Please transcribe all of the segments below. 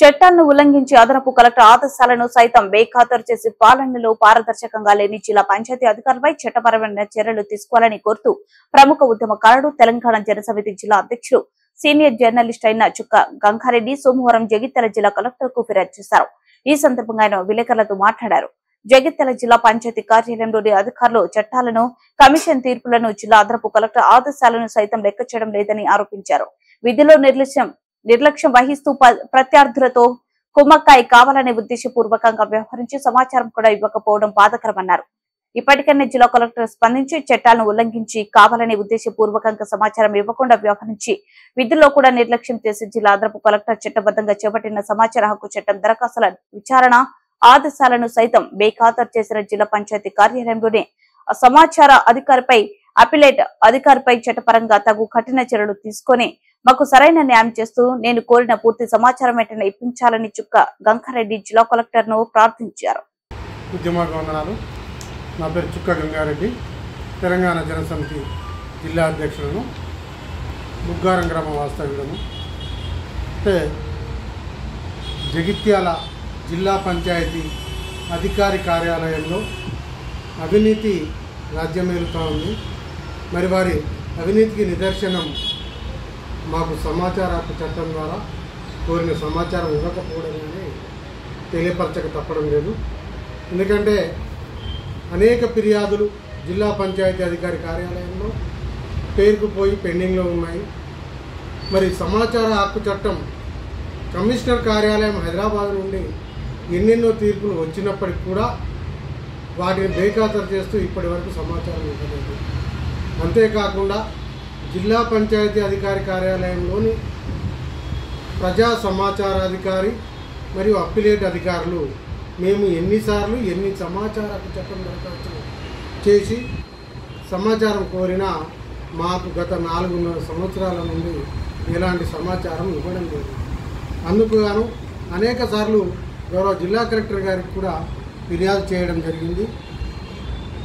చట్టాలను ఉల్లంఘించి అదనపు కలెక్టర్ ఆదేశాలను సైతం బేఖాతరు చేసి పాలనలో పారదర్శకంగా లేని జిల్లా పంచాయతీ అధికారులపై చట్టపరమైన చర్యలు తీసుకోవాలని కోరుతూ ప్రముఖ ఉద్యమకారుడు తెలంగాణ జనసమితి జిల్లా అధ్యక్షుడు సీనియర్ జర్నలిస్ట్ అయిన చుక్క గంగారెడ్డి సోమవారం జగిత్యాల జిల్లా కలెక్టర్ కు ఫిర్యాదు చేశారు. ఈ సందర్భంగా ఆయన విలేకరులతో మాట్లాడారు. జగిత్యాల జిల్లా పంచాయతీ కార్యాలయంలోని అధికారులు చట్టాలను, కమిషన్ తీర్పులను, జిల్లా అదనపు కలెక్టర్ ఆదేశాలను సైతం లెక్క చేయడం లేదని ఆరోపించారు. విధిలో నిర్లక్ష్యం వహిస్తూ ప్రత్యర్థులతో కుమ్మక్కాయి కావాలనే ఉద్దేశపూర్వకంగా వ్యవహరించి సమాచారం కూడా ఇవ్వకపోవడం బాధాకరమన్నారు. ఇప్పటికైనా జిల్లా కలెక్టర్ స్పందించి చట్టాలను ఉల్లంఘించి కావాలనే ఉద్దేశపూర్వకంగా సమాచారం ఇవ్వకుండా వ్యవహరించి విధుల్లో కూడా నిర్లక్ష్యం చేసి జిల్లా అదనపు కలెక్టర్ చట్టబద్ధంగా చేపట్టిన సమాచార హక్కు చట్టం దరఖాస్తుల విచారణ ఆదేశాలను సైతం బేఖాతరు చేసిన జిల్లా పంచాయతీ కార్యాలయంలోనే సమాచార అధికారిపై అపిలేట్ అధికారిపై చట్టపరంగా తగు కఠిన చర్యలు తీసుకుని మాకు సరైన న్యాయం చేస్తూ నేను కోరిన పూర్తి సమాచారం వెంటనే ఇప్పించాలని చుక్క గంగారెడ్డి జిల్లా కలెక్టర్ ను ప్రార్థించారు. నా పేరు చుక్క గంగారెడ్డి, తెలంగాణ జనసమితి జిల్లా అధ్యక్షులను, ముగ్గారం గ్రామ వాస్తవ్యులను. అంటే జగిత్యాల జిల్లా పంచాయతీ అధికారి కార్యాలయంలో అవినీతి రాజ్యమేలుతూ ఉంది. మరి వారి అవినీతికి నిదర్శనం మాకు సమాచార హక్కు చట్టం ద్వారా కోరిన సమాచారం ఇవ్వకపోవడమే తెలియపరచక తప్పడం లేదు. ఎందుకంటే అనేక ఫిర్యాదులు జిల్లా పంచాయతీ అధికారి కార్యాలయంలో పేరుకుపోయి పెండింగ్లో ఉన్నాయి. మరి సమాచార హక్కు చట్టం కమిషనర్ కార్యాలయం హైదరాబాద్ నుండి ఎన్నెన్నో తీర్పులు వచ్చినప్పటికి కూడా వాటిని బేఖాతరు చేస్తూ ఇప్పటి వరకు సమాచారం ఇవ్వలేదు. అంతేకాకుండా జిల్లా పంచాయతీ అధికారి కార్యాలయంలోని ప్రజా సమాచారాధికారి మరియు అప్పిలేట్ అధికారులు మేము ఎన్నిసార్లు ఎన్ని సమాచార హక్కు చట్టం దరఖాస్తు చేసి సమాచారం కోరినా మాకు గత 4.5 సంవత్సరాల నుండి ఎలాంటి సమాచారం ఇవ్వడం లేదు. అందుకు గాను అనేక సార్లు గౌరవ జిల్లా కలెక్టర్ గారికి కూడా ఫిర్యాదు చేయడం జరిగింది.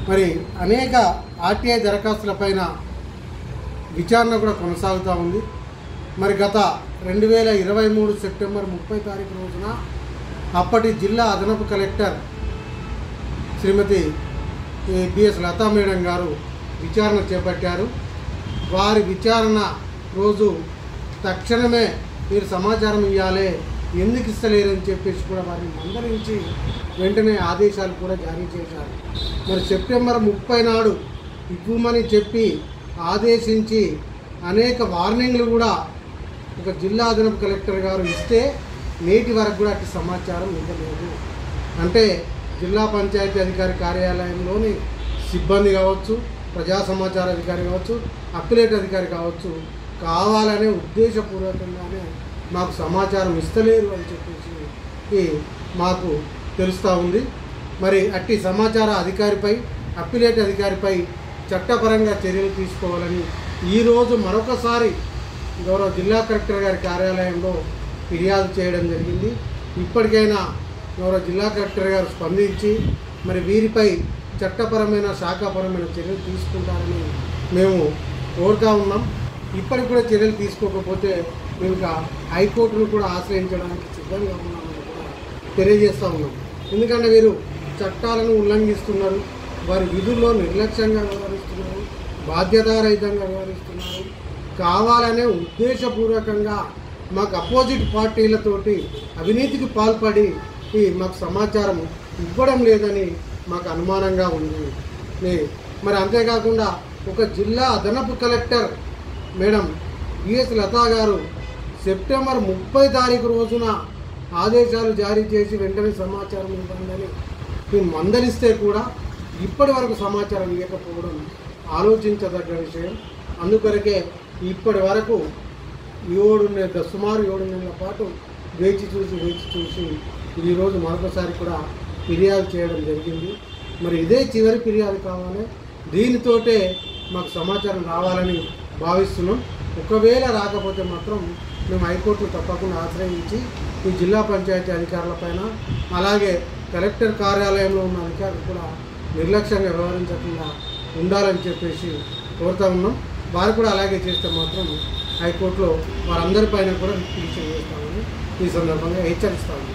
మరి అనేక ఆర్టీఐ దరఖాస్తులపైన విచారణ కూడా కొనసాగుతూ ఉంది. మరి గత 2023 సెప్టెంబర్ 30 తారీఖు రోజున అప్పటి జిల్లా అదనపు కలెక్టర్ శ్రీమతి బిఎస్ లతా మేడం గారు విచారణ చేపట్టారు. వారి విచారణ రోజు తక్షణమే మీరు సమాచారం ఇవ్వాలి, ఎందుకు ఇస్తలేరని చెప్పేసి కూడా వారిని మందలించి వెంటనే ఆదేశాలు కూడా జారీ చేశారు. మరి సెప్టెంబర్ 30 నాడు ఇవ్వమని చెప్పి ఆదేశించి అనేక వార్నింగ్లు కూడా ఒక జిల్లా అదనపు కలెక్టర్ గారు ఇస్తే నేటి వరకు కూడా అటు సమాచారం ఇవ్వలేదు. అంటే జిల్లా పంచాయతీ అధికారి కార్యాలయంలోని సిబ్బంది కావచ్చు, ప్రజా సమాచార అధికారి కావచ్చు, అప్పిలేట్ అధికారి కావచ్చు, కావాలనే ఉద్దేశపూర్వకంగానే మాకు సమాచారం ఇస్తలేరు అని చెప్పేసి మాకు తెలుస్తూ ఉంది. మరి అట్టి సమాచార అధికారిపై, అప్పిలేట్ అధికారిపై చట్టపరంగా చర్యలు తీసుకోవాలని ఈరోజు మరొకసారి గౌరవ జిల్లా కలెక్టర్ గారి కార్యాలయంలో ఫిర్యాదు చేయడం జరిగింది. ఇప్పటికైనా గౌరవ జిల్లా కలెక్టర్ గారు స్పందించి మరి వీరిపై చట్టపరమైన, శాఖాపరమైన చర్యలు తీసుకుంటారని మేము కోరుతూ ఉన్నాం. ఇప్పటికి కూడా చర్యలు తీసుకోకపోతే మేము హైకోర్టును కూడా ఆశ్రయించడానికి సిద్ధంగా ఉన్నామని కూడా తెలియజేస్తూ ఉన్నాం. ఎందుకంటే వీరు చట్టాలను ఉల్లంఘిస్తున్నారు, వారి విధుల్లో నిర్లక్ష్యంగా వ్యవహరిస్తున్నారు, బాధ్యతారహితంగా వ్యవహరిస్తున్నారు, కావాలనే ఉద్దేశపూర్వకంగా మాకు అపోజిట్ పార్టీలతోటి అవినీతికి పాల్పడి మాకు సమాచారం ఇవ్వడం లేదని మాకు అనుమానంగా ఉంది. మరి అంతేకాకుండా ఒక జిల్లా అదనపు కలెక్టర్ మేడం బిఎస్ లతా గారు సెప్టెంబర్ 30 తారీఖు రోజున ఆదేశాలు జారీ చేసి వెంటనే సమాచారం ఇవ్వండి మేము మందలిస్తే కూడా ఇప్పటి వరకు సమాచారం ఇవ్వకపోవడం ఆలోచించదగ్గ విషయం. అందుకొరకే ఇప్పటి వరకు సుమారు 7 నెలల పాటు వేచి చూసి ఈరోజు మరొకసారి కూడా ఫిర్యాదు చేయడం జరిగింది. మరి ఇదే చివరి ఫిర్యాదు కావాలి, దీనితోటే మాకు సమాచారం రావాలని భావిస్తున్నాం. ఒకవేళ రాకపోతే మాత్రం మేము హైకోర్టును తప్పకుండా ఆశ్రయించి ఈ జిల్లా పంచాయతీ అధికారులపైన, అలాగే కలెక్టర్ కార్యాలయంలో ఉన్న అధికారులు కూడా నిర్లక్ష్యంగా వ్యవహరించకుండా ఉండాలని చెప్పేసి కోరుతూ ఉన్నాం. వారు కూడా అలాగే చేస్తే మాత్రం హైకోర్టులో వారందరిపైన కూడా పిటిషన్ చేస్తామని ఈ సందర్భంగా హెచ్చరిస్తామని